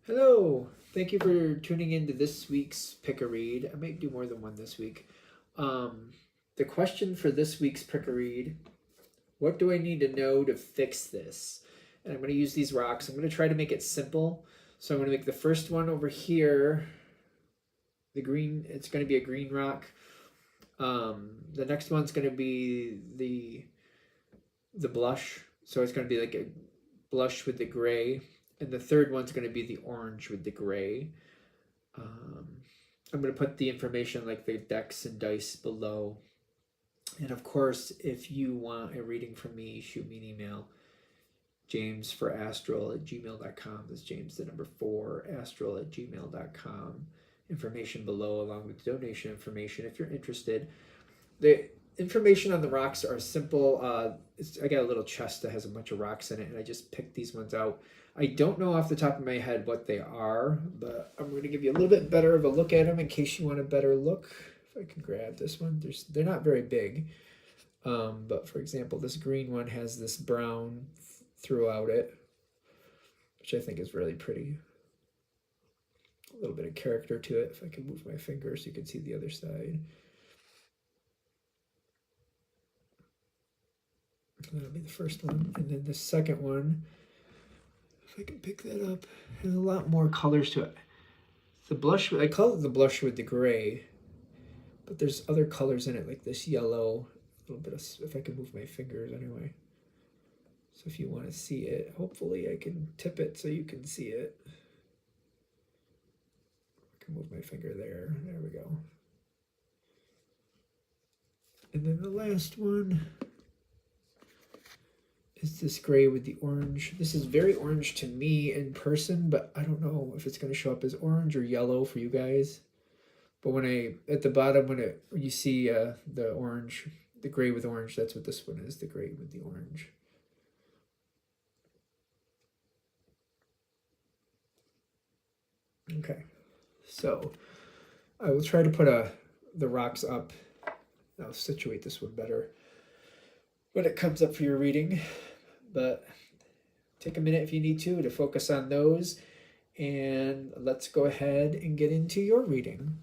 Hello! Thank you for tuning in to this week's Pick a Read. I might do more than one this week. The question for this week's Pick a Read: what do I need to know to fix this? And I'm going to use these rocks. I'm going to try to make it simple. So I'm going to make the first one over here the green. It's going to be a green rock. The next one's going to be the blush. So it's going to be like a blush with the gray. And the third one's going to be the orange with the gray. I'm going to put the information like the decks and dice below. And of course, if you want a reading from me, shoot me an email. jamesforastral@gmail.com. That's James the number 4, astral@gmail.com. Information below along with donation information if you're interested. The information on the rocks are simple. I got a little chest that has a bunch of rocks in it, and I just picked these ones out. I don't know off the top of my head what they are, but I'm going to give you a little bit better of a look at them in case you want a better look. If I can grab this one, they're not very big. But for example, this green one has this brown throughout it, which I think is really pretty. A little bit of character to it. If I can move my finger so you can see the other side. That'll be the first one. And then the second one, if I can pick that up, has a lot more colors to it. The blush, I call it the blush with the gray, but there's other colors in it, like this yellow, a little bit of, if I can move my fingers anyway. So if you want to see it, hopefully I can tip it so you can see it. I can move my finger there. There we go. And then the last one is this gray with the orange. This is very orange to me in person, but I don't know if it's going to show up as orange or yellow for you guys. But when at the bottom, when you see the orange, the gray with orange, that's what this one is, the gray with the orange. Okay, so I will try to put the rocks up. I'll situate this one better when it comes up for your reading, but take a minute if you need to focus on those, and let's go ahead and get into your reading.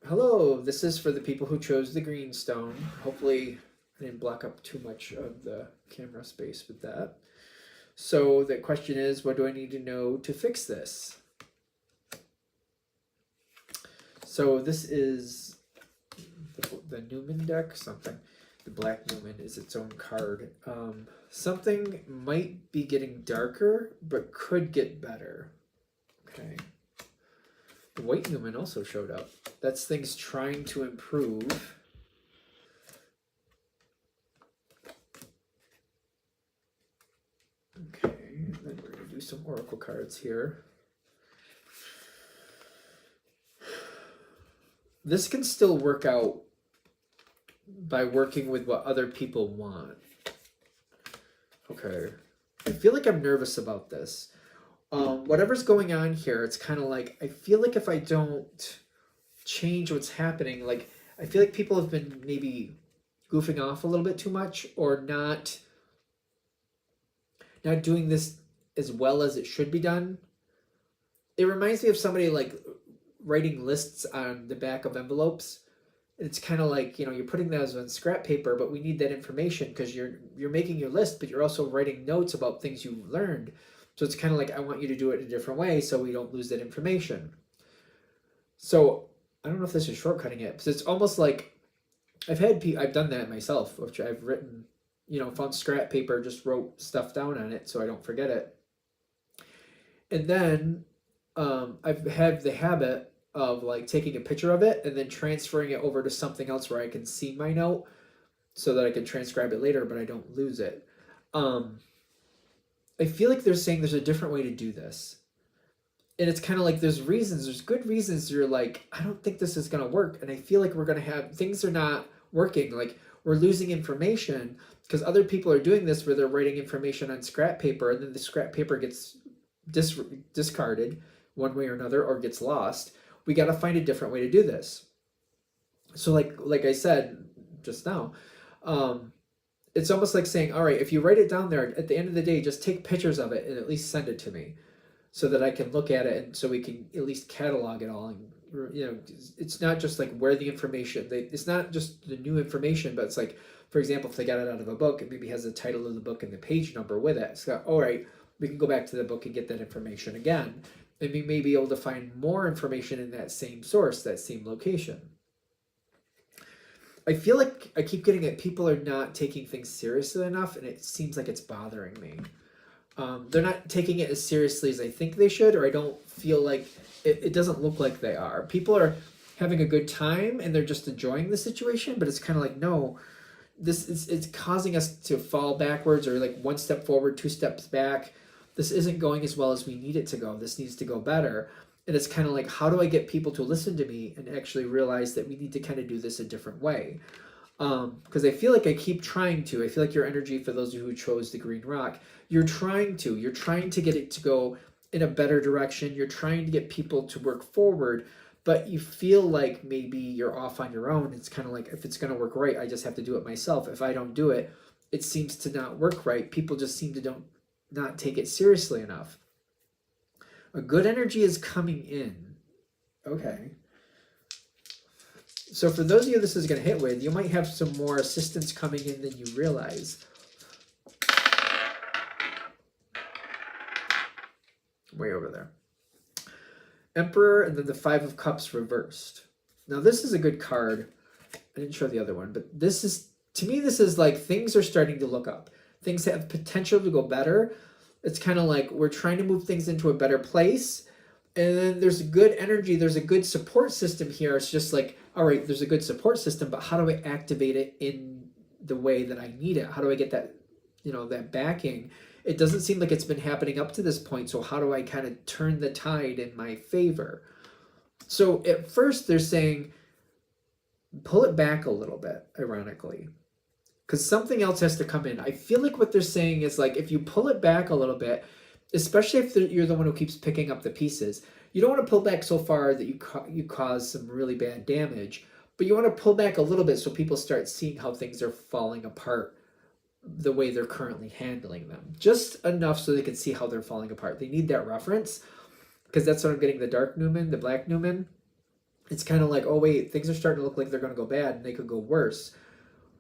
Hello, this is for the people who chose the green stone. Hopefully I didn't block up too much of the camera space with that. So the question is, what do I need to know to fix this? So this is the Numen deck, something. The Black Numen is its own card. Something might be getting darker, but could get better. Okay. The White Numen also showed up. That's things trying to improve. Okay, and then we're going to do some oracle cards here. This can still work out by working with what other people want. Okay. I feel like I'm nervous about this. Whatever's going on here, it's kind of like, I feel like if I don't change what's happening, like, I feel like people have been maybe goofing off a little bit too much, or not doing this as well as it should be done. It reminds me of somebody like writing lists on the back of envelopes. It's kind of like, you're putting those on scrap paper, but we need that information because you're making your list, but you're also writing notes about things you learned. So it's kind of like, I want you to do it in a different way so we don't lose that information. So I don't know if this is shortcutting it, because it's almost like I've done that myself, which I've written, found scrap paper, just wrote stuff down on it so I don't forget it. And then I've had the habit of like taking a picture of it and then transferring it over to something else where I can see my note so that I can transcribe it later, but I don't lose it. I feel like they're saying there's a different way to do this. And it's kind of like there's good reasons you're like, I don't think this is going to work. And I feel like we're going to have, things are not working. Like we're losing information because other people are doing this where they're writing information on scrap paper and then the scrap paper gets discarded one way or another or gets lost. We got to find a different way to do this. So like I said just now, it's almost like saying, all right, if you write it down there, at the end of the day, just take pictures of it and at least send it to me. so that I can look at it and so we can at least catalog it all. And, you know, it's not just like where the information, it's not just the new information, but it's like, for example, if they got it out of a book, it maybe has the title of the book and the page number with it. So, all right, we can go back to the book and get that information again. And we may be able to find more information in that same source, that same location. I feel like I keep getting it. People are not taking things seriously enough, and it seems like it's bothering me. They're not taking it as seriously as I think they should, or I don't feel like it doesn't look like they are. People are having a good time and they're just enjoying the situation, but it's kind of like, no, it's causing us to fall backwards, or like one step forward, two steps back. This isn't going as well as we need it to go. This needs to go better. And it's kind of like, how do I get people to listen to me and actually realize that we need to kind of do this a different way? Because I feel like I keep trying to. I feel like your energy, for those of you who chose the green rock, you're trying to get it to go in a better direction. You're trying to get people to work forward, but you feel like maybe you're off on your own. It's kind of like, if it's going to work right, I just have to do it myself. If I don't do it, it seems to not work right. People just seem to not take it seriously enough. A good energy is coming in. Okay. So for those of you this is going to hit with, you might have some more assistance coming in than you realize. Way over there. Emperor, and then the Five of Cups reversed. Now this is a good card. I didn't show the other one, but this is, to me, this is like things are starting to look up. Things have potential to go better. It's kind of like we're trying to move things into a better place. And then there's a good energy. There's a good support system here. It's just like, all right, there's a good support system, but how do I activate it in the way that I need it? How do I get that, that backing? It doesn't seem like it's been happening up to this point. So how do I kind of turn the tide in my favor? So at first they're saying, pull it back a little bit, ironically, because something else has to come in. I feel like what they're saying is like, if you pull it back a little bit, especially if you're the one who keeps picking up the pieces, you don't want to pull back so far that you cause some really bad damage, but you want to pull back a little bit so people start seeing how things are falling apart the way they're currently handling them. Just enough so they can see how they're falling apart. They need that reference, because that's what I'm getting, the dark Numen, the black Numen. It's kind of like, oh wait, things are starting to look like they're going to go bad and they could go worse.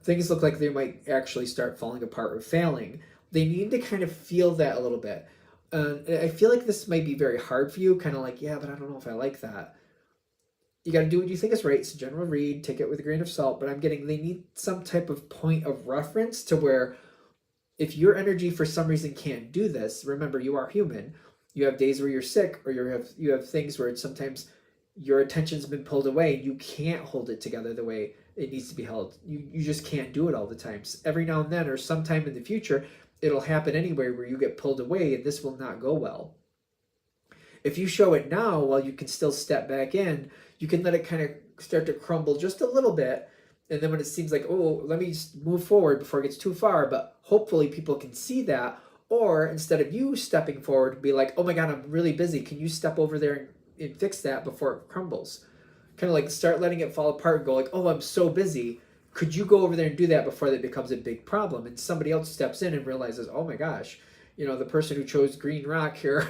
Things look like they might actually start falling apart or failing. They need to kind of feel that a little bit. I feel like this might be very hard for you, kind of like, yeah, but I don't know if I like that. You got to do what you think is right. It's a general read, take it with a grain of salt, but I'm getting, they need some type of point of reference to where if your energy for some reason can't do this, remember, you are human. You have days where you're sick, or you have things where sometimes your attention's been pulled away and you can't hold it together the way it needs to be held. You just can't do it all the time. So every now and then, or sometime in the future, it'll happen anyway where you get pulled away, and this will not go well. If you show it now while you can still step back in, you can let it kind of start to crumble just a little bit. And then when it seems like, oh, let me just move forward before it gets too far, but hopefully people can see that. Or instead of you stepping forward, be like, oh my God, I'm really busy. Can you step over there and fix that before it crumbles? Kind of like start letting it fall apart and go like, oh, I'm so busy. Could you go over there and do that before that becomes a big problem? And somebody else steps in and realizes, oh my gosh, the person who chose green rock here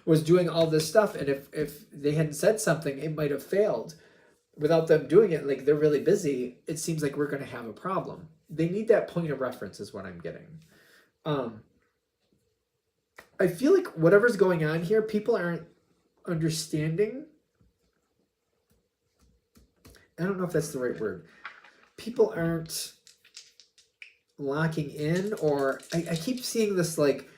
was doing all this stuff. And if they hadn't said something, it might have failed. Without them doing it, like they're really busy, it seems like we're going to have a problem. They need that point of reference is what I'm getting. I feel like whatever's going on here, people aren't understanding. I don't know if that's the right word. People aren't locking in, or I keep seeing this like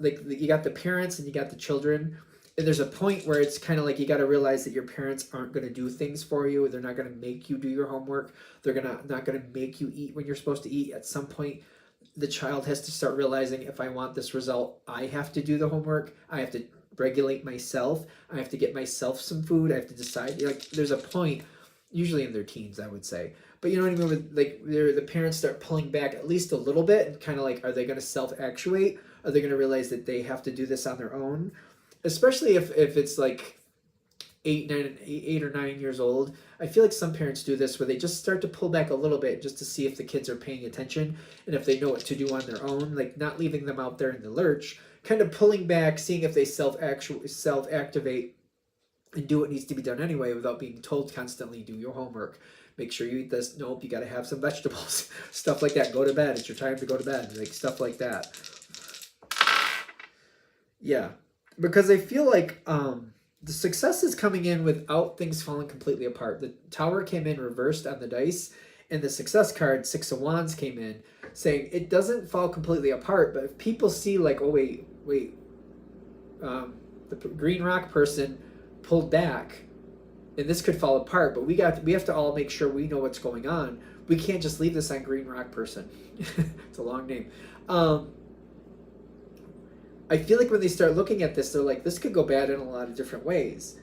you got the parents and you got the children, and there's a point where it's kind of like you got to realize that your parents aren't going to do things for you. They're not going to make you do your homework. They're not going to make you eat when you're supposed to eat. At some point, the child has to start realizing, if I want this result, I have to do the homework. I have to regulate myself. I have to get myself some food. I have to decide. Like there's a point, usually in their teens, I would say. But you know what I mean? With like the parents start pulling back at least a little bit, and kind of like, are they going to self-actuate? Are they going to realize that they have to do this on their own? Especially if it's like 8 or 9 years old. I feel like some parents do this where they just start to pull back a little bit just to see if the kids are paying attention and if they know what to do on their own, like not leaving them out there in the lurch, kind of pulling back, seeing if they self-activate and do what needs to be done anyway without being told constantly, do your homework, make sure you eat this, nope, you got to have some vegetables, stuff like that, go to bed, it's your time to go to bed, like stuff like that. Yeah, because I feel like the success is coming in without things falling completely apart. The Tower came in reversed on the dice, and the success card, Six of Wands, came in saying it doesn't fall completely apart, but if people see like, oh wait, the green rock person pulled back, and this could fall apart, but we have to all make sure we know what's going on. We can't just leave this on green rock person. It's a long name. I feel like when they start looking at this, they're like, this could go bad in a lot of different ways.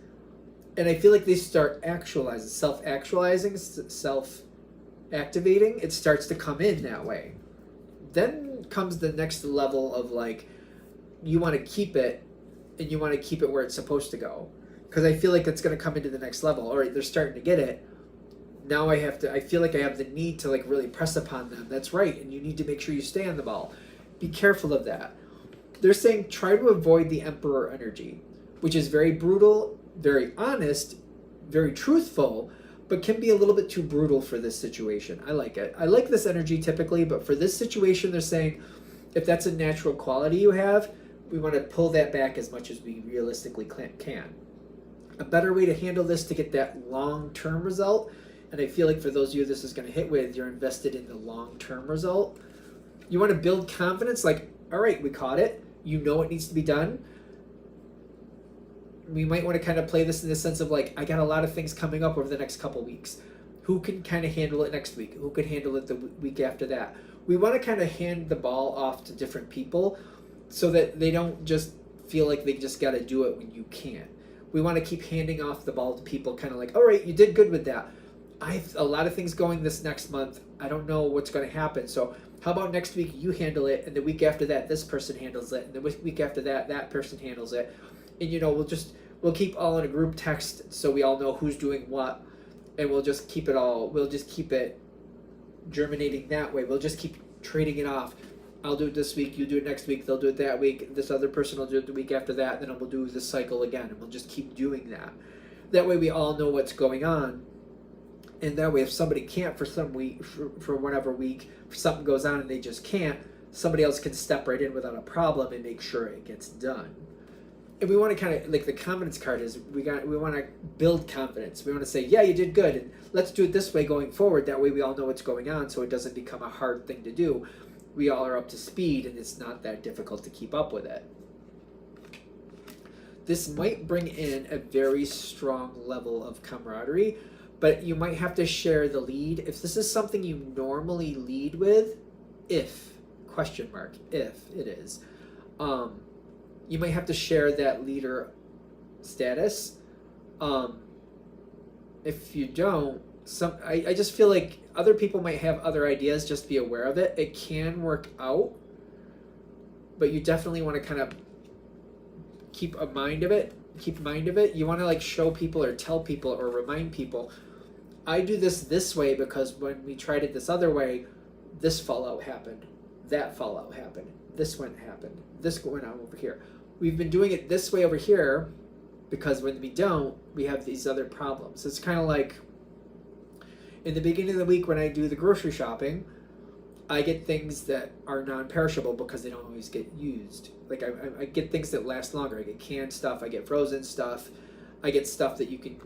And I feel like they start self-actualizing, self-activating. It starts to come in that way. Then comes the next level of like, you want to keep it, and you want to keep it where it's supposed to go. Because I feel like it's going to come into the next level. All right, they're starting to get it. Now I feel like I have the need to like really press upon them. That's right, and you need to make sure you stay on the ball. Be careful of that. They're saying try to avoid the Emperor energy, which is very brutal, very honest, very truthful, but can be a little bit too brutal for this situation. I like it. I like this energy typically, but for this situation, they're saying if that's a natural quality you have, we want to pull that back as much as we realistically can. A better way to handle this to get that long-term result, and I feel like for those of you this is going to hit with, you're invested in the long-term result. You want to build confidence, like, all right, we caught it. You know what needs to be done. We might want to kind of play this in the sense of like, I got a lot of things coming up over the next couple weeks. Who can kind of handle it next week? Who could handle it the week after that? We want to kind of hand the ball off to different people so that they don't just feel like they just got to do it when you can't. We want to keep handing off the ball to people kind of like, all right, you did good with that. I have a lot of things going this next month. I don't know what's going to happen. So how about next week you handle it, and the week after that this person handles it, and the week after that that person handles it, and you know we'll keep all in a group text so we all know who's doing what, and we'll just keep it germinating that way. We'll just keep trading it off. I'll do it this week, you do it next week, they'll do it that week, this other person will do it the week after that, then we'll do this cycle again, and we'll just keep doing that. That way we all know what's going on. And that way, if somebody can't for some week, for whatever week, if something goes on and they just can't, somebody else can step right in without a problem and make sure it gets done. And we want to kind of, like the confidence card is, we want to build confidence. We want to say, yeah, you did good, and let's do it this way going forward. That way we all know what's going on, so it doesn't become a hard thing to do. We all are up to speed, and it's not that difficult to keep up with it. This might bring in a very strong level of camaraderie, but you might have to share the lead. If this is something you normally lead with, if it is, you might have to share that leader status. If you don't, I just feel like other people might have other ideas, just be aware of it. It can work out, but you definitely want to kind of keep mind of it. You want to like show people or tell people or remind people, I do this way because when we tried it this other way, this fallout happened, that fallout happened, this went on over here. We've been doing it this way over here because when we don't, we have these other problems. It's kind of like in the beginning of the week when I do the grocery shopping, I get things that are non-perishable because they don't always get used. Like I get things that last longer. I get canned stuff, I get frozen stuff, I get stuff that you can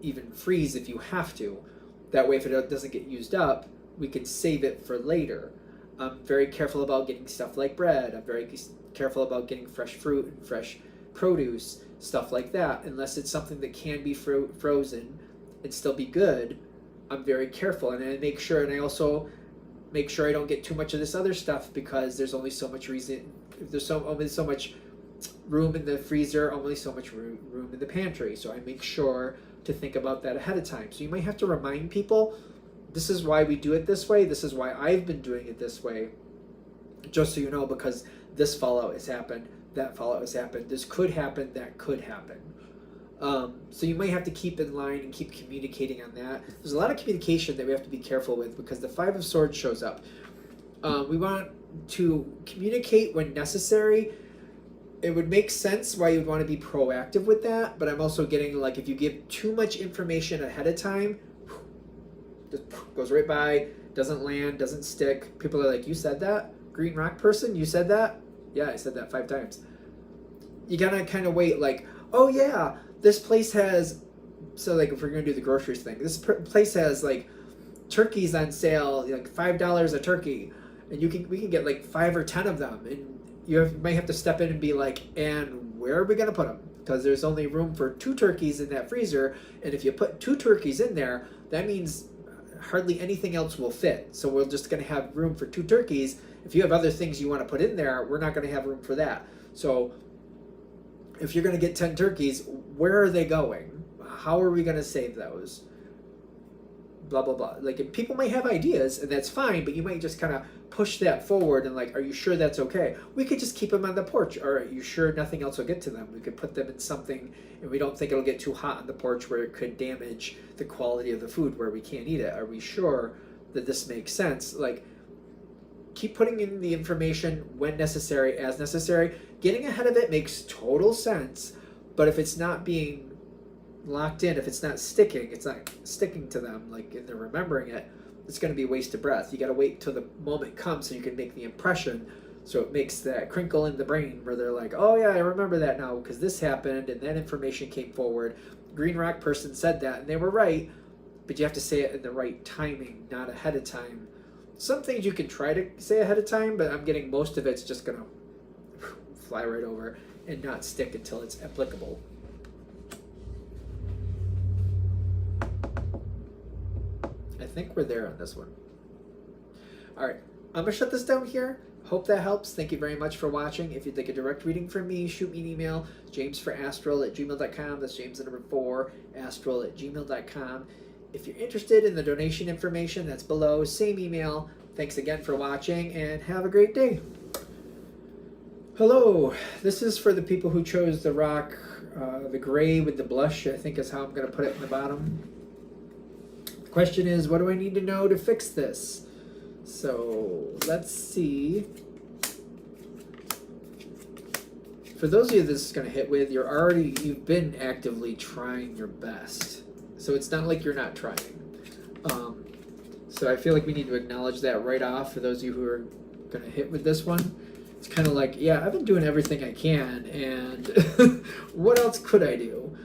even freeze if you have to. That way if it doesn't get used up, we can save it for later. I'm very careful about getting stuff like bread. I'm very careful about getting fresh fruit and fresh produce, stuff like that. Unless it's something that can be frozen and still be good, I'm very careful. And I make sure, and I also make sure I don't get too much of this other stuff because there's only so much only so much room in the freezer, only so much room in the pantry. So I make sure to think about that ahead of time. So you might have to remind people, this is why we do it this way. This is why I've been doing it this way. Just so you know, because this fallout has happened, that fallout has happened, this could happen, that could happen. So you might have to keep in line and keep communicating on that. There's a lot of communication that we have to be careful with because the Five of Swords shows up. We want to communicate when necessary, it would make sense why you'd want to be proactive with that, but I'm also getting like if you give too much information ahead of time, just goes right by, doesn't land, doesn't stick. People are like, you said that? Green rock person, you said that? Yeah, I said that 5 times. You gotta kind of wait like, oh yeah, this place has, so like if we're gonna do the groceries thing, this place has like turkeys on sale, like $5 a turkey, and we can get like 5 or 10 of them, and you might have to step in and be like, and where are we gonna put them? Because there's only room for 2 turkeys in that freezer, and if you put 2 turkeys in there, that means hardly anything else will fit. So we're just gonna have room for 2 turkeys. If you have other things you want to put in there, we're not gonna have room for that. So if you're gonna get 10 turkeys, where are they going? How are we gonna save those? Blah blah blah. Like, people might have ideas, and that's fine, but you might just kind of push that forward and like, are you sure that's okay? We could just keep them on the porch. Or are you sure nothing else will get to them? We could put them in something, and we don't think it'll get too hot on the porch where it could damage the quality of the food where we can't eat it. Are we sure that this makes sense? Like, keep putting in the information when necessary, as necessary. Getting ahead of it makes total sense, but if it's not being locked in, if it's not sticking to them, like, and they're remembering it, it's going to be a waste of breath. You got to wait till the moment comes so you can make the impression, so it makes that crinkle in the brain where they're like, oh yeah, I remember that now because this happened and that information came forward. Green rock person said that and they were right, but you have to say it in the right timing, not ahead of time. Some things you can try to say ahead of time, but I'm getting most of it's just going to fly right over and not stick until it's applicable. I think we're there on this one. All right, I'm gonna shut this down here. Hope that helps. Thank you very much for watching. If you'd like a direct reading from me, shoot me an email, jamesforastral@gmail.com. That's James the number 4, astral@gmail.com. If you're interested in the donation information, that's below, same email. Thanks again for watching, and have a great day. Hello, this is for the people who chose the rock, the gray with the blush, I think is how I'm gonna put it in the bottom. The question is, what do I need to know to fix this? So let's see. For those of you this is going to hit with, you've been actively trying your best. So it's not like you're not trying. So I feel like we need to acknowledge that right off for those of you who are going to hit with this one. It's kind of like, yeah, I've been doing everything I can, and what else could I do?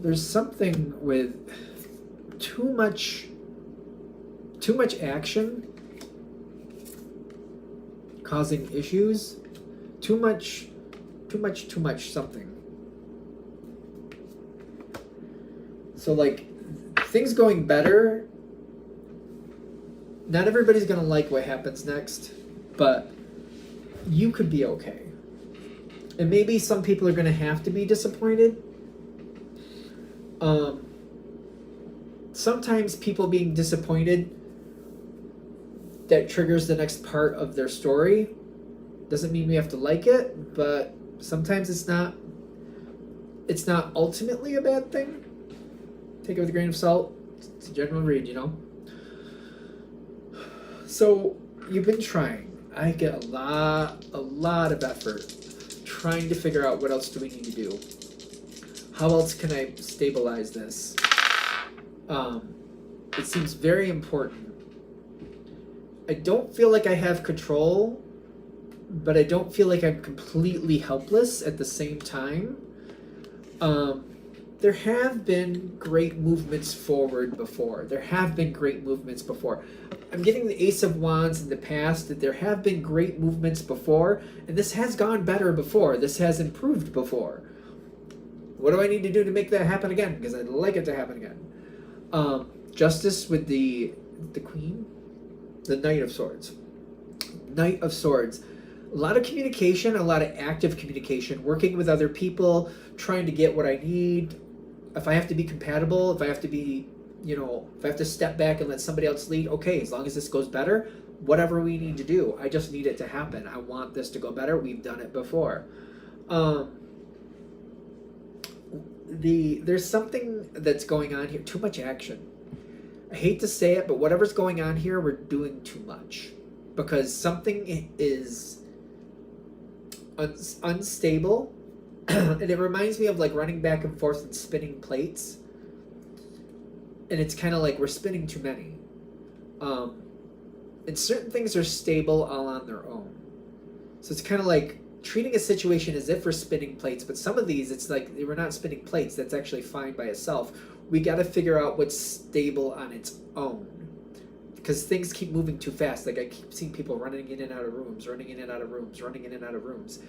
There's something with too much action causing issues. Too much something. So like, things going better, not everybody's gonna like what happens next, but you could be okay. And maybe some people are gonna have to be disappointed. Sometimes people being disappointed, that triggers the next part of their story. Doesn't mean we have to like it, but sometimes it's not ultimately a bad thing. Take it with a grain of salt. It's a general read, you know. So you've been trying. I get a lot of effort trying to figure out what else do we need to do. How else can I stabilize this? It seems very important. I don't feel like I have control, but I don't feel like I'm completely helpless at the same time. There have been great movements forward before. I'm getting the Ace of Wands in the past, that there have been great movements before, and this has gone better before. This has improved before. What do I need to do to make that happen again? Because I'd like it to happen again. Justice with the Queen, the Knight of Swords. Knight of Swords. A lot of communication, a lot of active communication, working with other people, trying to get what I need. If I have to be compatible, if I have to be, if I have to step back and let somebody else lead, okay, as long as this goes better, whatever we need to do, I just need it to happen. I want this to go better. We've done it before. There's something that's going on here. Too much action. I hate to say it, but whatever's going on here, we're doing too much. Because something is unstable. And it reminds me of like running back and forth and spinning plates. And it's kind of like we're spinning too many. And certain things are stable all on their own. So it's kind of like treating a situation as if we're spinning plates, but some of these, it's like we're not spinning plates. That's actually fine by itself. We got to figure out what's stable on its own. Because things keep moving too fast. Like I keep seeing people running in and out of rooms, running in and out of rooms, running in and out of rooms.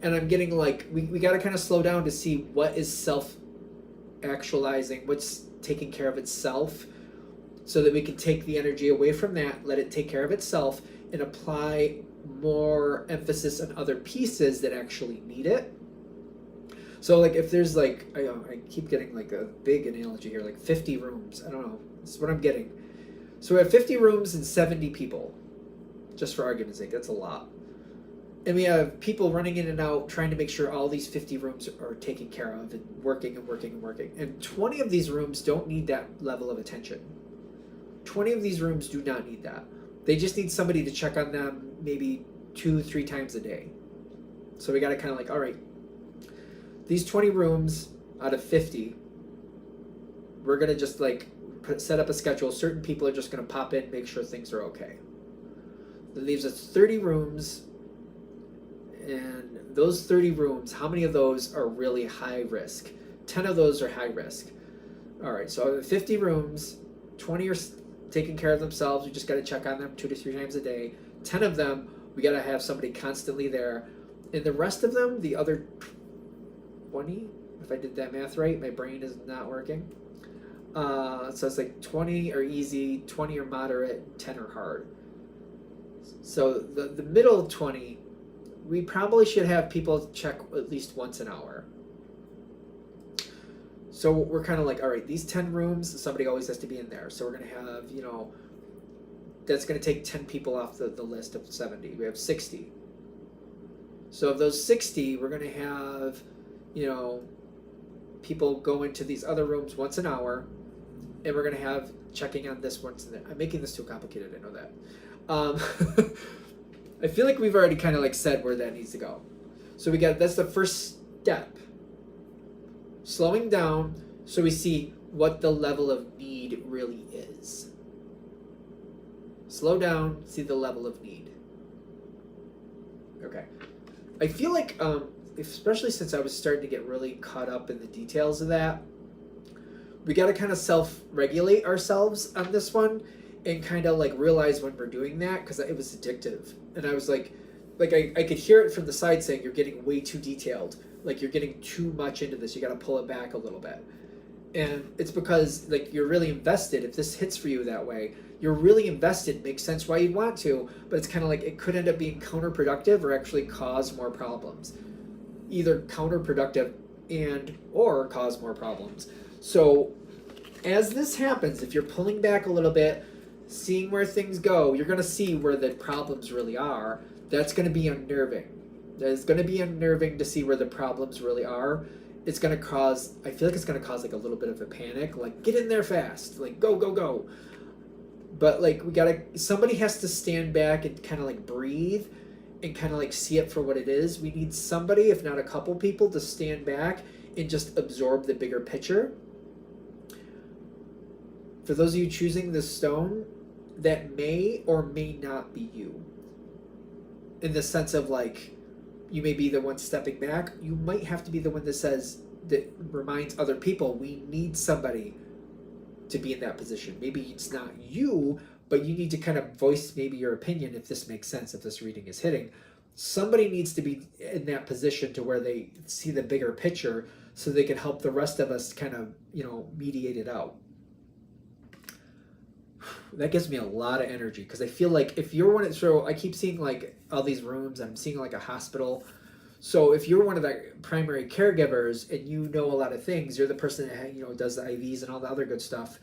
And I'm getting like, we got to kind of slow down to see what is self-actualizing, what's taking care of itself, so that we can take the energy away from that, let it take care of itself, and apply more emphasis on other pieces that actually need it. So like if there's like, I keep getting like a big analogy here, like 50 rooms. I don't know. That's what I'm getting. So we have 50 rooms and 70 people, just for argument's sake. That's a lot. And we have people running in and out trying to make sure all these 50 rooms are taken care of and working and working and working. And 20 of these rooms don't need that level of attention. 20 of these rooms do not need that. They just need somebody to check on them maybe 2-3 times a day. So we got to kind of like, all right, these 20 rooms out of 50, we're going to just like set up a schedule. Certain people are just going to pop in, make sure things are okay. That leaves us 30 rooms. And those 30 rooms, how many of those are really high risk? 10 of those are high risk. All right, so 50 rooms, 20 are taking care of themselves. We just got to check on them 2 to 3 times a day. 10 of them, we got to have somebody constantly there. And the rest of them, the other 20, if I did that math right, my brain is not working. So it's like 20 are easy, 20 are moderate, 10 are hard. So the middle 20, we probably should have people check at least once an hour. So we're kind of like, all right, these 10 rooms, somebody always has to be in there. So we're going to have, that's going to take 10 people off the list of 70. We have 60. So of those 60, we're going to have, people go into these other rooms once an hour. And we're going to have checking on this once. I'm making this too complicated, I know that. I feel like we've already kind of like said where that needs to go. So that's the first step. Slowing down so we see what the level of need really is. Slow down, see the level of need. Okay. I feel like, especially since I was starting to get really caught up in the details of that, we got to kind of self-regulate ourselves on this one and kind of like realize when we're doing that, because it was addictive. And I was like I could hear it from the side saying, you're getting way too detailed. Like you're getting too much into this. You got to pull it back a little bit. And it's because like you're really invested. If this hits for you that way, you're really invested. Makes sense why you'd want to, but it's kind of like it could end up being counterproductive or actually cause more problems. Either counterproductive or cause more problems. So as this happens, if you're pulling back a little bit, seeing where things go, you're going to see where the problems really are. That's going to be unnerving. It's going to be unnerving to see where the problems really are. It's going to cause, I feel like it's going to cause like a little bit of a panic, like get in there fast, like go, go, go. But like somebody has to stand back and kind of like breathe and kind of like see it for what it is. We need somebody, if not a couple people, to stand back and just absorb the bigger picture. For those of you choosing this stone, that may or may not be you. In the sense of like, you may be the one stepping back. You might have to be the one that reminds other people, we need somebody to be in that position. Maybe it's not you, but you need to kind of voice maybe your opinion if this makes sense, if this reading is hitting. Somebody needs to be in that position to where they see the bigger picture so they can help the rest of us kind of, mediate it out. That gives me a lot of energy because I feel like if you're one, so I keep seeing like all these rooms, I'm seeing like a hospital. So if you're one of the primary caregivers and you know a lot of things, you're the person that does the IVs and all the other good stuff.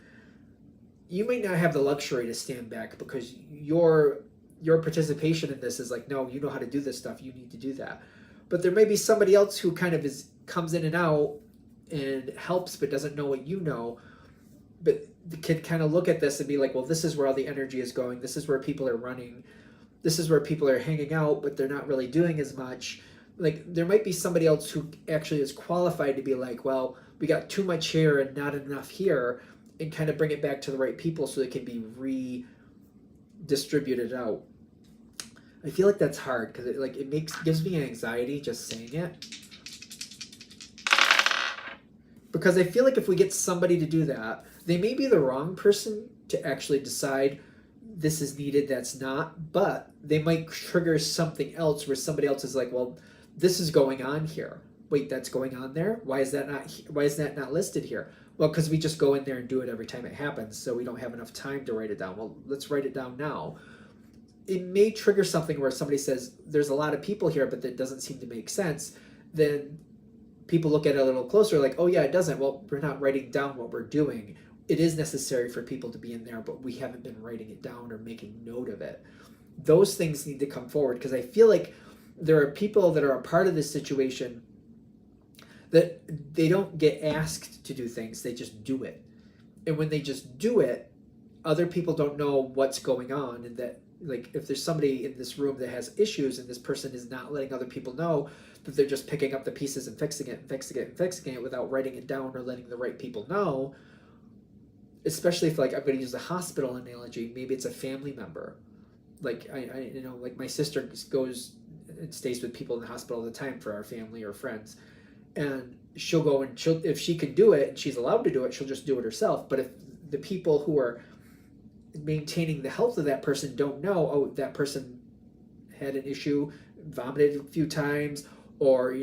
You might not have the luxury to stand back because your participation in this is like, no, you know how to do this stuff. You need to do that. But there may be somebody else who kind of comes in and out and helps but doesn't know what you know. But the kid kind of look at this and be like, well, this is where all the energy is going. This is where people are running. This is where people are hanging out, but they're not really doing as much. Like, there might be somebody else who actually is qualified to be like, well, we got too much here and not enough here, and kind of bring it back to the right people so it can be redistributed out. I feel like that's hard because gives me anxiety just saying it. Because I feel like if we get somebody to do that, they may be the wrong person to actually decide this is needed, that's not, but they might trigger something else where somebody else is like, well, this is going on here. Wait, that's going on there? Why is that not listed here? Well, because we just go in there and do it every time it happens, so we don't have enough time to write it down. Well, let's write it down now. It may trigger something where somebody says, there's a lot of people here, but that doesn't seem to make sense. Then people look at it a little closer, like, oh yeah, it doesn't. Well, we're not writing down what we're doing. It is necessary for people to be in there, but we haven't been writing it down or making note of it. Those things need to come forward, because I feel like there are people that are a part of this situation that they don't get asked to do things, they just do it. And when they just do it, other people don't know what's going on, and that, like, if there's somebody in this room that has issues and this person is not letting other people know, that they're just picking up the pieces and fixing it and fixing it and fixing it without writing it down or letting the right people know. Especially if, like, I'm going to use a hospital analogy, maybe it's a family member. Like, I like my sister goes and stays with people in the hospital all the time for our family or friends. And she'll go and if she can do it and she's allowed to do it, she'll just do it herself. But if the people who are maintaining the health of that person don't know, oh, that person had an issue, vomited a few times, or,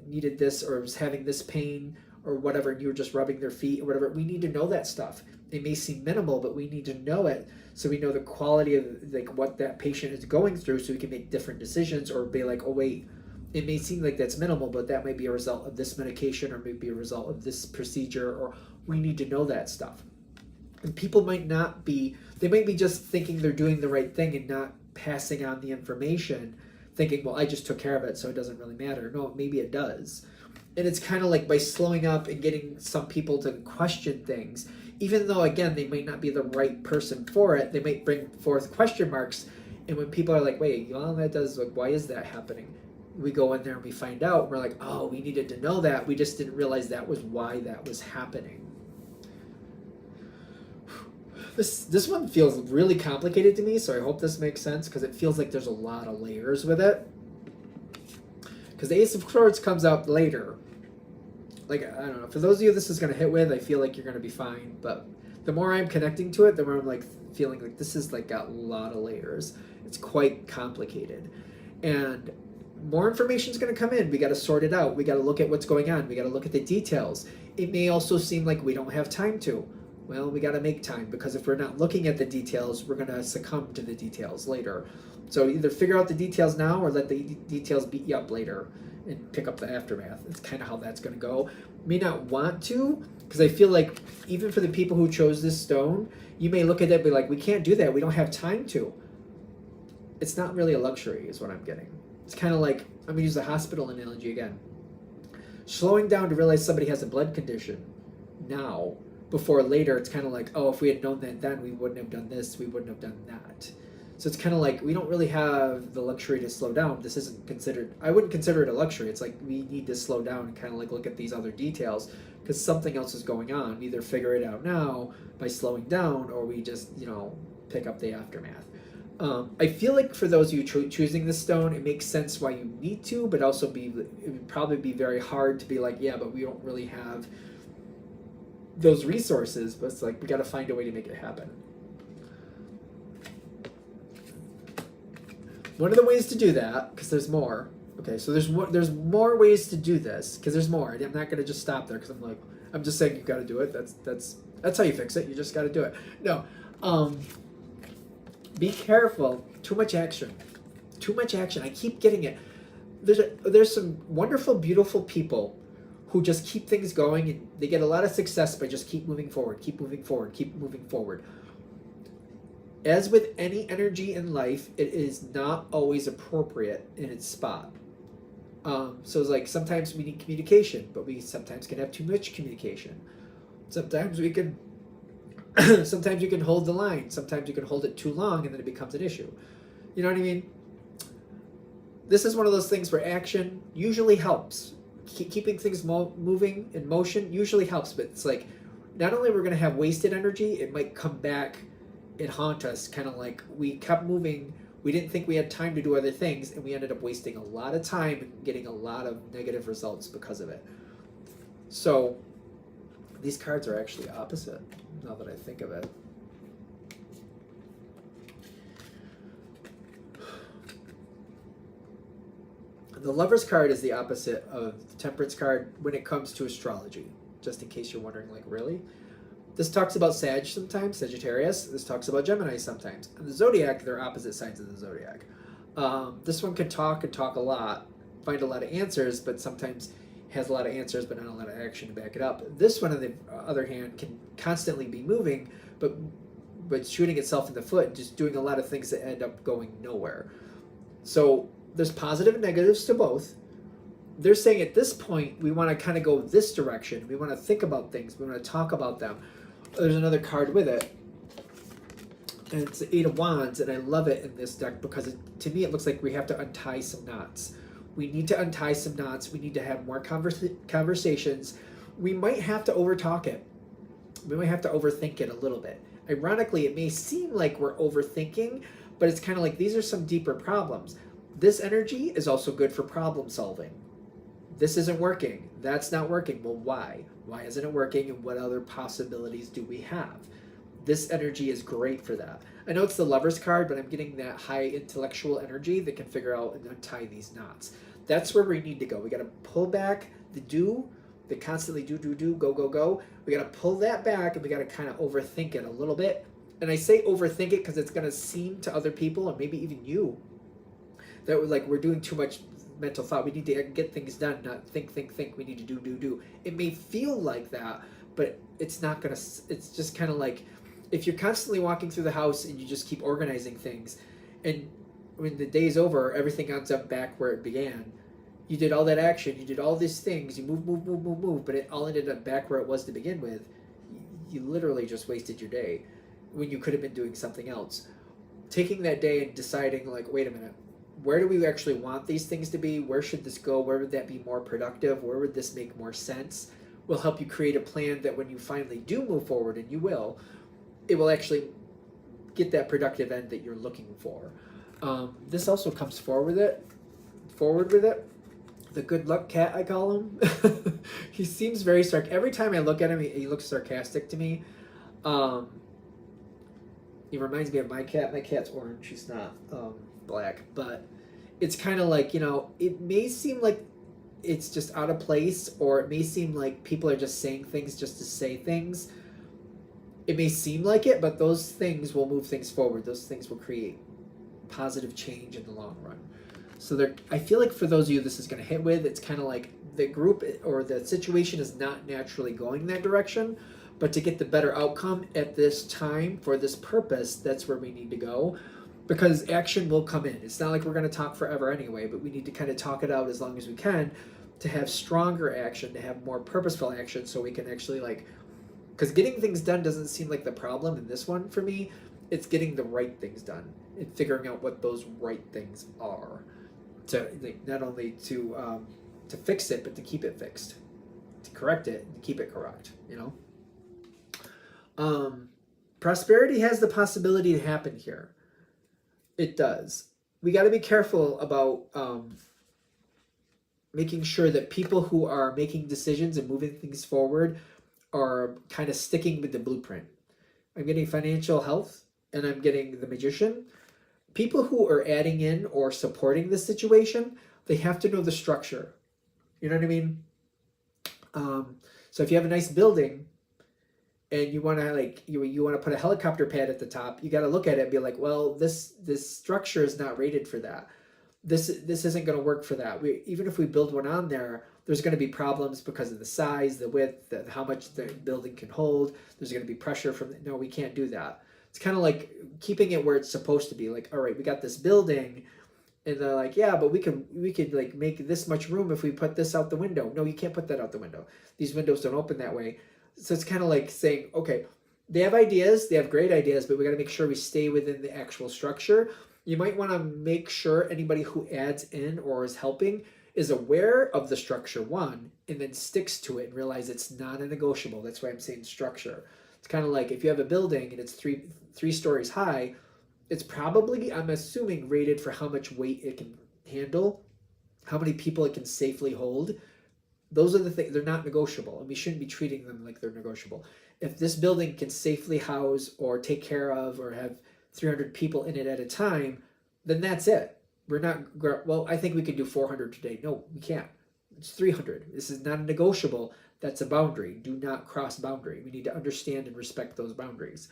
needed this, or was having this pain, or whatever, and you were just rubbing their feet or whatever. We need to know that stuff. It may seem minimal, but we need to know it so we know the quality of, like, what that patient is going through, so we can make different decisions, or be like, oh wait, it may seem like that's minimal, but that might be a result of this medication, or maybe a result of this procedure, or we need to know that stuff. And people might not be, they might be just thinking they're doing the right thing and not passing on the information, thinking, well, I just took care of it, so it doesn't really matter. No, maybe it does. And it's kind of like by slowing up and getting some people to question things, even though, again, they might not be the right person for it, they might bring forth question marks. And when people are like, wait, well, that does, like, why is that happening? We go in there and we find out, we're like, oh, we needed to know that. We just didn't realize that was why that was happening. This one feels really complicated to me, so I hope this makes sense, because it feels like there's a lot of layers with it. Because the Ace of Swords comes out later. Like, I don't know, for those of you this is going to hit with, I feel like you're going to be fine, but the more I'm connecting to it, the more I'm, like, feeling like this is, like, got a lot of layers. It's quite complicated. And more information is going to come in. We got to sort it out. We got to look at what's going on. We got to look at the details. It may also seem like we don't have time to. Well, we got to make time, because if we're not looking at the details, we're going to succumb to the details later. So either figure out the details now, or let the details beat you up later and pick up the aftermath. It's kind of how that's going to go. May not want to, because I feel like even for the people who chose this stone, you may look at it and be like, we can't do that. We don't have time to. It's not really a luxury is what I'm getting. It's kind of like, I'm going to use the hospital analogy again. Slowing down to realize somebody has a blood condition now, before later, it's kind of like, oh, if we had known that then, we wouldn't have done this, we wouldn't have done that. So it's kind of like, we don't really have the luxury to slow down. This isn't considered, I wouldn't consider it a luxury. It's like, we need to slow down and kind of like look at these other details, because something else is going on. We either figure it out now by slowing down, or we just, pick up the aftermath. I feel like for those of you choosing this stone, it makes sense why you need to, but also it would probably be very hard to be like, yeah, but we don't really have those resources. But it's like, we got to find a way to make it happen. One of the ways to do that, because there's more. Okay, so there's more ways to do this, because there's more. I'm not going to just stop there, because I'm just saying you got to do it. That's how you fix it. You just got to do it. No, be careful. Too much action. Too much action. I keep getting it. There's some wonderful, beautiful people who just keep things going, and they get a lot of success by just keep moving forward, keep moving forward, keep moving forward. As with any energy in life, it is not always appropriate in its spot. So it's like, sometimes we need communication, but we sometimes can have too much communication. Sometimes we can Sometimes you can hold the line. Sometimes you can hold it too long and then it becomes an issue. You know what I mean? This is one of those things where action usually helps. Keeping things moving in motion usually helps, but it's like not only we're going to have wasted energy, it might come back and haunt us, kind of like we kept moving. We didn't think we had time to do other things, and we ended up wasting a lot of time and getting a lot of negative results because of it. So these cards are actually opposite, now that I think of it. The Lover's card is the opposite of the Temperance card when it comes to astrology, just in case you're wondering, like, really? This talks about Sag sometimes, Sagittarius. This talks about Gemini sometimes. And the Zodiac, they're opposite sides of the Zodiac. This one can talk a lot, find a lot of answers, but sometimes has a lot of answers, but not a lot of action to back it up. This one, on the other hand, can constantly be moving, but shooting itself in the foot and just doing a lot of things that end up going nowhere. So there's positive and negatives to both. They're saying at this point, we want to kind of go this direction. We want to think about things. We want to talk about them. There's another card with it. And it's the Eight of Wands, and I love it in this deck because to me it looks like we have to untie some knots. We need to untie some knots. We need to have more conversations. We might have to overtalk it. We might have to overthink it a little bit. Ironically, it may seem like we're overthinking, but it's kind of like these are some deeper problems. This energy is also good for problem solving. This isn't working. That's not working. Well, why? Why isn't it working? And what other possibilities do we have? This energy is great for that. I know it's the Lover's card, but I'm getting that high intellectual energy that can figure out and untie these knots. That's where we need to go. We got to pull back the constantly do, go. We got to pull that back, and we got to kind of overthink it a little bit. And I say overthink it because it's going to seem to other people, and maybe even you, that we're doing too much mental thought. We need to get things done, not think. We need to do. It may feel like that, but it's not going to, it's just kind of like, if you're constantly walking through the house and you just keep organizing things, and when the day's over, everything ends up back where it began. You did all that action, you did all these things, you move, but it all ended up back where it was to begin with. You literally just wasted your day when you could have been doing something else. Taking that day and deciding, like, wait a minute, where do we actually want these things to be? Where should this go? Where would that be more productive? Where would this make more sense? Will help you create a plan that when you finally do move forward, and you will, it will actually get that productive end that you're looking for. This also comes forward with it. The good luck cat, I call him. He seems very sarcastic. Every time I look at him, he looks sarcastic to me. He reminds me of my cat. My cat's orange. She's not black. But it's kind of like, it may seem like it's just out of place, or it may seem like people are just saying things just to say things. It may seem like it, but those things will move things forward. Those things will create positive change in the long run. So I feel like for those of you this is going to hit with, it's kind of like the group or the situation is not naturally going that direction, but to get the better outcome at this time for this purpose, that's where we need to go, because action will come in. It's not like we're going to talk forever anyway, but we need to kind of talk it out as long as we can to have stronger action, to have more purposeful action, so we can actually because getting things done doesn't seem like the problem in this one for me. It's getting the right things done and figuring out what those right things are, to not only to fix it, but to keep it fixed, to correct it and keep it correct. Prosperity has the possibility to happen here. It does. We got to be careful about making sure that people who are making decisions and moving things forward are kind of sticking with the blueprint. I'm getting financial health, and I'm getting the Magician. People who are adding in or supporting this situation, they have to know the structure. You know what I mean? So if you have a nice building and you want to you want to put a helicopter pad at the top, you got to look at it and be like, well, this structure is not rated for that. This isn't going to work for that. Even if we build one on there, there's going to be problems because of the size, the width, how much the building can hold. There's going to be pressure from no, we can't do that. It's kind of like keeping it where it's supposed to be. Like, all right, we got this building, and they're like, yeah, but we could make this much room if we put this out the window. No, you can't put that out the window. These windows don't open that way. So it's kind of like saying, okay, They have ideas, they have great ideas, but we got to make sure we stay within the actual structure. You might want to make sure anybody who adds in or is helping is aware of the structure, one, and then sticks to it and realize it's non-negotiable. That's why I'm saying structure. It's kind of like if you have a building and it's three stories high, it's probably, I'm assuming, rated for how much weight it can handle, how many people it can safely hold. Those are the things, they're not negotiable, and we shouldn't be treating them like they're negotiable. If this building can safely house or take care of or have 300 people in it at a time, then that's it. We're not, well, I think we can do 400 today. No, we can't. It's 300. This is not a negotiable. That's a boundary. Do not cross boundary. We need to understand and respect those boundaries.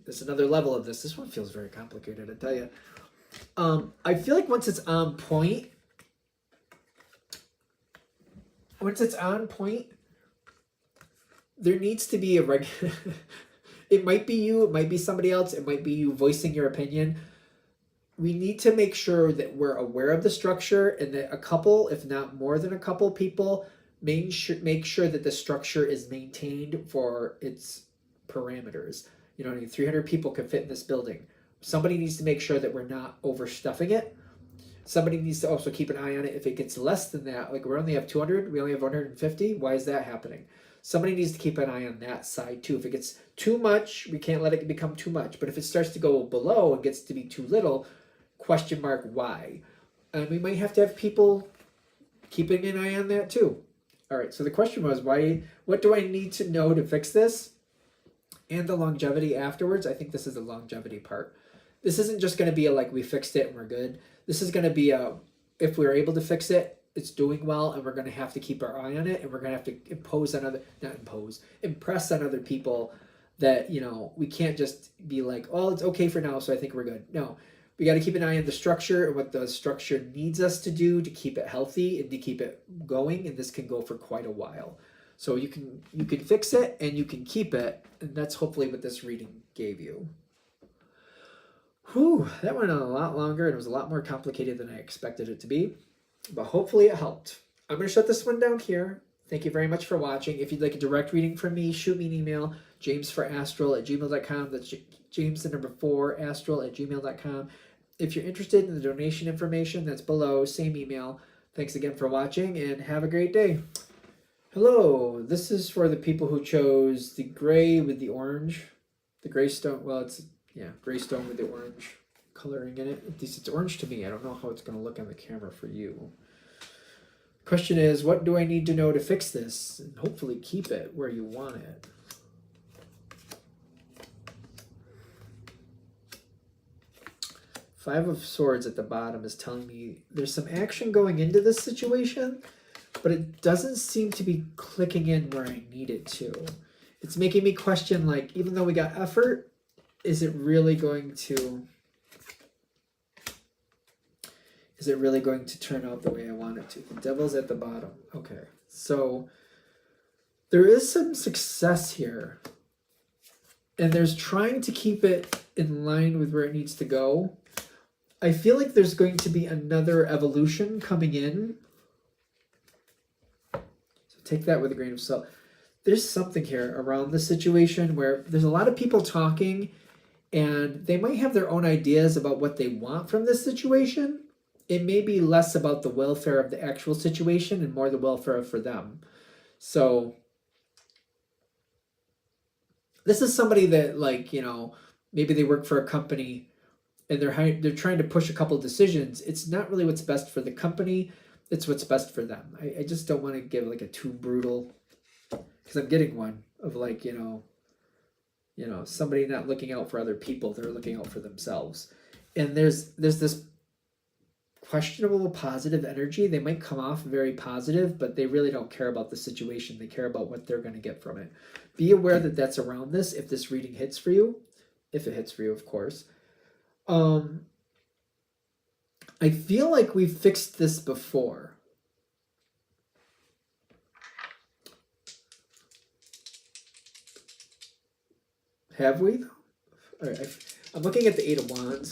There's another level of this. This one feels very complicated, I tell you. I feel like once it's on point, there needs to be a regular. It might be you, it might be somebody else, it might be you voicing your opinion. We need to make sure that we're aware of the structure and that a couple, if not more than a couple people, make sure that the structure is maintained for its parameters. You know, 300 people can fit in this building. Somebody needs to make sure that we're not overstuffing it. Somebody needs to also keep an eye on it if it gets less than that. Like we only have 200, we only have 150. Why is that happening? Somebody needs to keep an eye on that side too. If it gets too much, we can't let it become too much. But if it starts to go below and gets to be too little, question mark why? And we might have to have people keeping an eye on that too. All right, so the question was, what do I need to know to fix this? And the longevity afterwards. I think this is the longevity part. This isn't just going to be a like we fixed it and we're good. This is going to be a if we're able to fix it, it's doing well, and we're going to have to keep our eye on it, and we're going to have to impress on other people that, you know, we can't just be like, oh, it's okay for now, so I think we're good. No, we got to keep an eye on the structure and what the structure needs us to do to keep it healthy and to keep it going, and this can go for quite a while. So you can fix it and you can keep it, and that's hopefully what this reading gave you. Whew, that went on a lot longer and it was a lot more complicated than I expected it to be, but hopefully it helped. I'm going to shut this one down here. Thank you very much for watching. If you'd like a direct reading from me, shoot me an email, jamesforastral@gmail.com. That's James the number 4 astral@gmail.com. If you're interested in the donation information, that's below, same email. Thanks again for watching and have a great day. Hello, this is for the people who chose the gray with the orange, the gray stone. Well, it's, yeah, gray stone with the orange coloring in it. At least it's orange to me. I don't know how it's going to look on the camera for you. Question is, what do I need to know to fix this and hopefully keep it where you want it? Five of Swords at the bottom is telling me there's some action going into this situation, but it doesn't seem to be clicking in where I need it to. It's making me question, like, even though we got effort, is it really going to turn out the way I want it to? The Devil's at the bottom. Okay, so there is some success here, and there's trying to keep it in line with where it needs to go. I feel like there's going to be another evolution coming in. So take that with a grain of salt. There's something here around the situation where there's a lot of people talking, and they might have their own ideas about what they want from this situation. It may be less about the welfare of the actual situation and more the welfare for them. So this is somebody that, like, you know, maybe they work for a company and they're trying to push a couple decisions. It's not really what's best for the company. It's what's best for them. I just don't want to give like a too brutal, because I'm getting one of like, you know, somebody not looking out for other people. They're looking out for themselves. And there's this questionable positive energy. They might come off very positive, but they really don't care about the situation. They care about what they're going to get from it. Be aware that that's around this if this reading hits for you. If it hits for you, of course. I feel like we've fixed this before. Have we? All right, I'm looking at the Eight of Wands.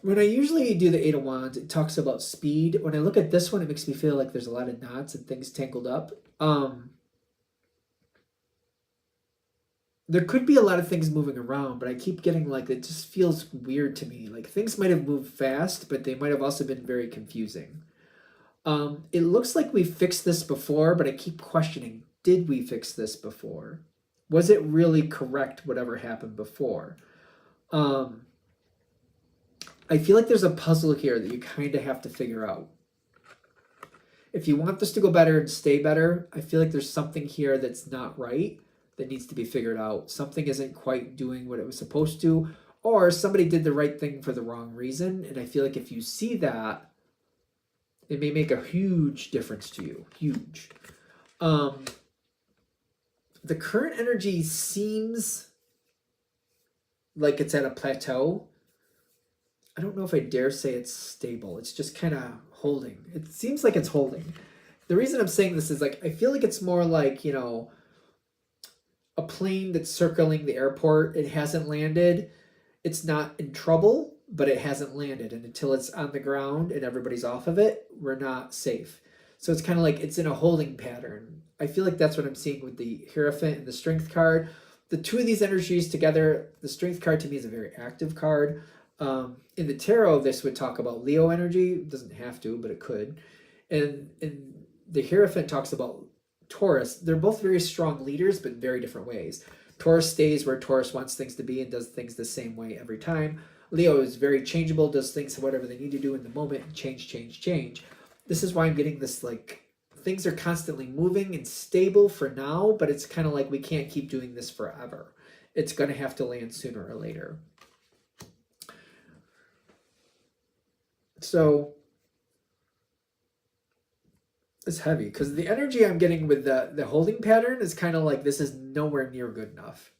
When I usually do the Eight of Wands, it talks about speed. When I look at this one, it makes me feel like there's a lot of knots and things tangled up. there could be a lot of things moving around, but I keep getting like, it just feels weird to me. Like things might have moved fast, but they might have also been very confusing. It looks like we fixed this before, but I keep questioning, did we fix this before? Was it really correct, whatever happened before? I feel like there's a puzzle here that you kind of have to figure out. If you want this to go better and stay better, I feel like there's something here that's not right that needs to be figured out. Something isn't quite doing what it was supposed to, or somebody did the right thing for the wrong reason. And I feel like if you see that, it may make a huge difference to you. Huge. The current energy seems like it's at a plateau. I don't know if I dare say it's stable. It's just kind of holding. It seems like it's holding. The reason I'm saying this is like, I feel like it's more like, you know, a plane that's circling the airport. It hasn't landed. It's not in trouble, but it hasn't landed. And until it's on the ground and everybody's off of it, we're not safe. So it's kind of like it's in a holding pattern. I feel like that's what I'm seeing with the Hierophant and the Strength card. The two of these energies together, the Strength card to me is a very active card. In the tarot, this would talk about Leo energy. It doesn't have to, but it could. And the Hierophant talks about Taurus. They're both very strong leaders, but in very different ways. Taurus stays where Taurus wants things to be and does things the same way every time. Leo is very changeable, does things whatever they need to do in the moment, and change. This is why I'm getting this, like, things are constantly moving and stable for now, but it's kind of like we can't keep doing this forever. It's going to have to land sooner or later. So it's heavy because the energy I'm getting with the holding pattern is kind of like this is nowhere near good enough.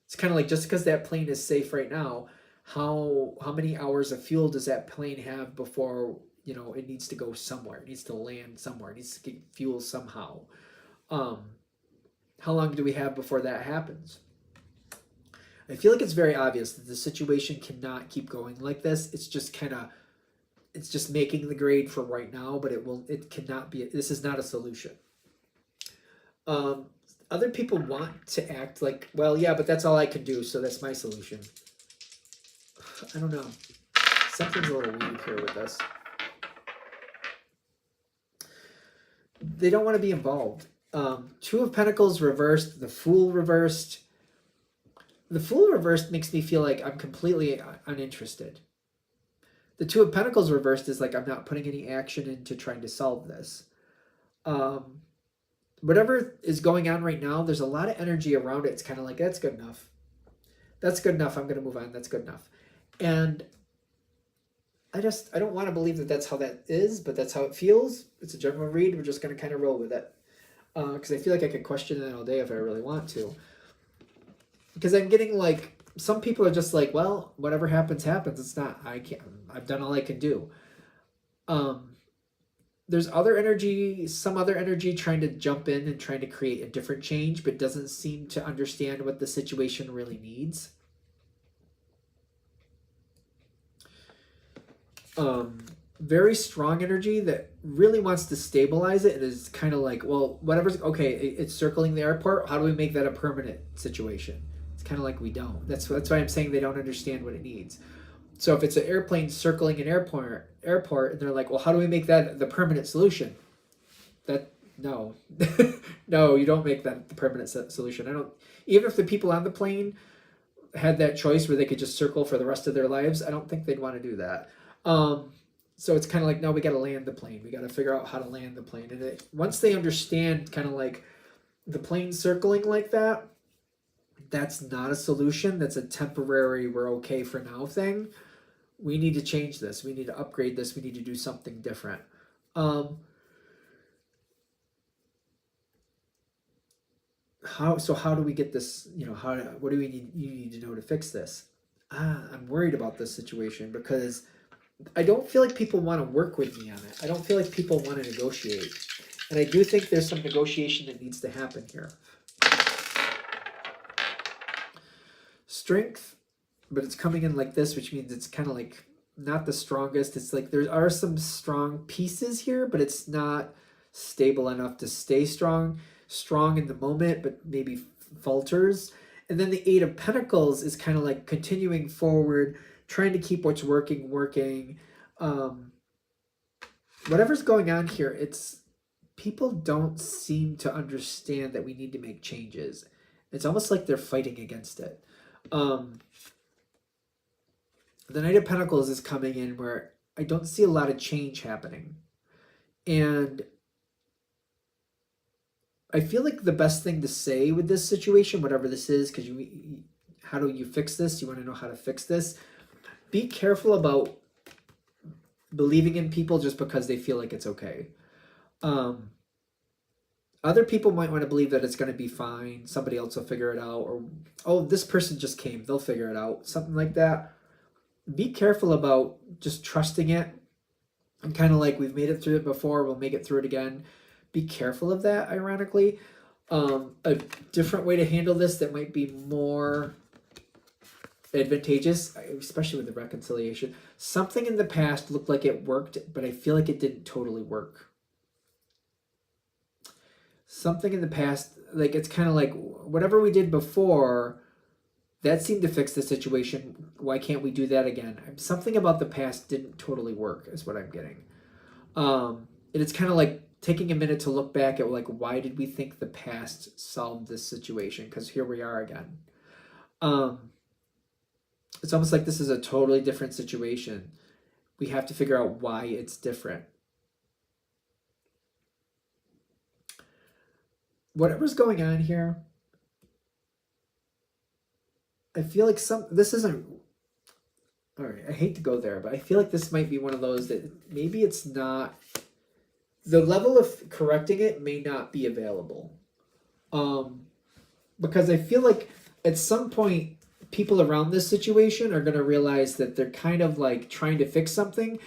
It's kind of like just because that plane is safe right now, how many hours of fuel does that plane have before, you know, it needs to go somewhere? It needs to land somewhere. It needs to get fuel somehow. How long do we have before that happens? I feel like it's very obvious that the situation cannot keep going like this. It's just it's just making the grade for right now, but it cannot be, this is not a solution. Other people want to act like, well, yeah, but that's all I can do, so that's my solution. I don't know. Something's a little weird here with this. They don't want to be involved. Two of Pentacles reversed, the Fool reversed. The Fool reversed makes me feel like I'm completely uninterested. The Two of Pentacles reversed is like I'm not putting any action into trying to solve this. Whatever is going on right now, there's a lot of energy around it. It's kind of like, that's good enough. That's good enough. I'm going to move on. That's good enough. And I don't want to believe that that's how that is, but that's how it feels. It's a general read. We're just going to kind of roll with it. Because I feel like I could question that all day if I really want to. Because I'm getting like, some people are just like, well, whatever happens, happens. It's not, I've done all I can do. There's other energy, some other energy trying to jump in and trying to create a different change, but doesn't seem to understand what the situation really needs. Very strong energy that really wants to stabilize it. It is kind of like, well, whatever's, okay, it's circling the airport. How do we make that a permanent situation? Kind of like we don't. That's why I'm saying they don't understand what it needs. So if it's an airplane circling an airport, and they're like, well, how do we make that the permanent solution? No, no, you don't make that the permanent solution. Even if the people on the plane had that choice where they could just circle for the rest of their lives, I don't think they'd want to do that. So it's kind of like, no, we got to land the plane. We got to figure out how to land the plane. And once they understand kind of like the plane circling like that, that's not a solution. That's a temporary, we're okay for now thing. We need to change this. We need to upgrade this. We need to do something different. How do we get this, you know, what do we need, you need to know to fix this? I'm worried about this situation because I don't feel like people want to work with me on it. I don't feel like people want to negotiate. And I do think there's some negotiation that needs to happen here. Strength, but it's coming in like this, which means it's kind of like not the strongest. It's like there are some strong pieces here, but it's not stable enough to stay strong in the moment, but maybe falters. And And then the Eight of Pentacles is kind of like continuing forward, trying to keep what's working. Whatever's going on here, it's people don't seem to understand that we need to make changes. It's almost like they're fighting against it. The Knight of Pentacles is coming in where I don't see a lot of change happening. And I feel like the best thing to say with this situation, whatever this is, because how do you fix this? You want to know how to fix this. Be careful about believing in people just because they feel like it's okay. Other people might want to believe that it's going to be fine. Somebody else will figure it out. Or, oh, this person just came. They'll figure it out. Something like that. Be careful about just trusting it. And kind of like, we've made it through it before. We'll make it through it again. Be careful of that, ironically. A different way to handle this that might be more advantageous, especially with the reconciliation. Something in the past looked like it worked, but I feel like it didn't totally work. Something in the past, like it's kind of like whatever we did before, that seemed to fix the situation. Why can't we do that again? Something about the past didn't totally work is what I'm getting. And it's kind of like taking a minute to look back at like, why did we think the past solved this situation? Because here we are again. It's almost like this is a totally different situation. We have to figure out why it's different. Whatever's going on here, I feel like this isn't, all right, I hate to go there, but I feel like this might be one of those that maybe it's not, the level of correcting it may not be available. Because I feel like at some point, people around this situation are going to realize that they're kind of like trying to fix something,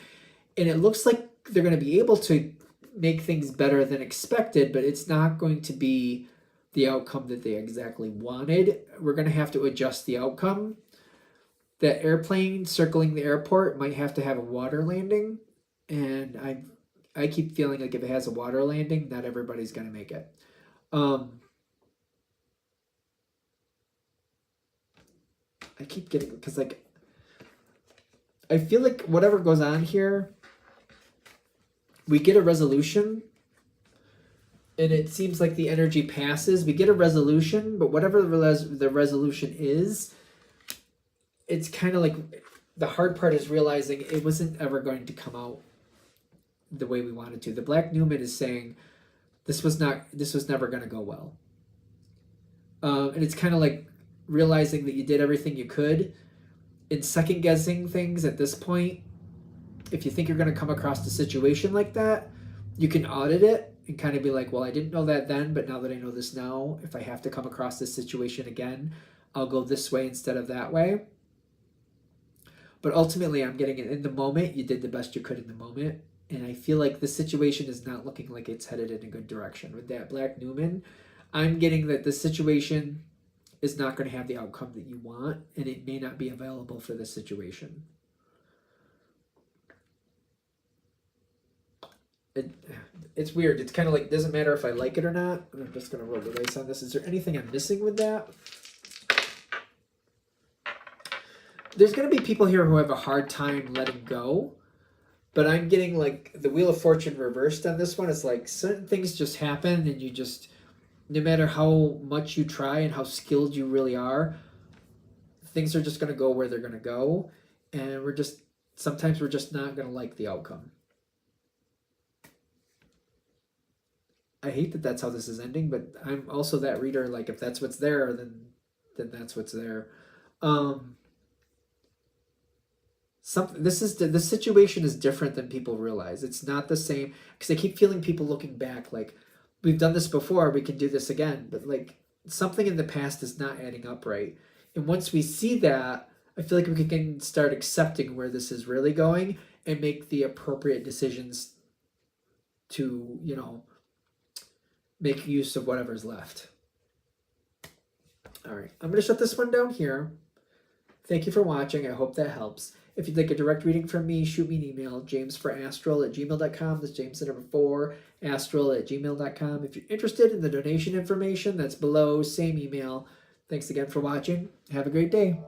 and it looks like they're going to be able to make things better than expected, but it's not going to be the outcome that they exactly wanted. We're going to have to adjust the outcome. That airplane circling the airport might have to have a water landing, and I keep feeling like if it has a water landing, not everybody's going to make it. I keep getting, because like, I feel like whatever goes on here, we get a resolution, and it seems like the energy passes. We get a resolution, but whatever the resolution is, it's kind of like, the hard part is realizing it wasn't ever going to come out the way we wanted to. The Black Numen is saying this was never going to go well. And it's kind of like realizing that you did everything you could, and second guessing things at this point. If you think you're going to come across a situation like that, you can audit it and kind of be like, well, I didn't know that then, but now that I know this now, if I have to come across this situation again, I'll go this way instead of that way. But ultimately, I'm getting it in the moment. You did the best you could in the moment. And I feel like the situation is not looking like it's headed in a good direction. With that Black Numen, I'm getting that the situation is not going to have the outcome that you want, and it may not be available for this situation. It's weird. It's kind of like, it doesn't matter if I like it or not. I'm just going to roll the dice on this. Is there anything I'm missing with that? There's going to be people here who have a hard time letting go, but I'm getting like the Wheel of Fortune reversed on this one. It's like certain things just happen, and you just, no matter how much you try and how skilled you really are, things are just going to go where they're going to go, and sometimes we're just not going to like the outcome. I hate that that's how this is ending, but I'm also that reader, like if that's what's there, then that's what's there. The situation is different than people realize. It's not the same, because I keep feeling people looking back like, we've done this before, we can do this again, but like something in the past is not adding up right. And once we see that, I feel like we can start accepting where this is really going and make the appropriate decisions to, make use of whatever's left. All right, I'm going to shut this one down here. Thank you for watching. I hope that helps. If you'd like a direct reading from me, shoot me an email, jamesforastral@gmail.com. That's James the number 4, astral@gmail.com. If you're interested in the donation information, that's below, same email. Thanks again for watching. Have a great day.